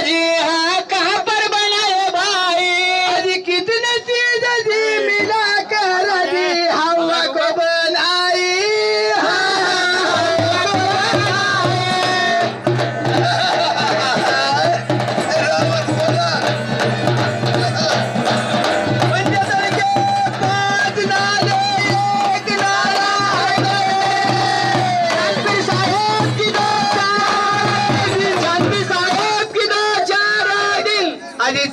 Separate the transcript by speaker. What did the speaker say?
Speaker 1: जी हाँ कहाँ पर बनाए भाई
Speaker 2: अजी कितने चीज जी मिला कर जी हवा को बनाई पंचतन के 5 नाले एक नाला जानवी साहेब की दो चार दिन जानवी साहेब की दो चार दिन अजी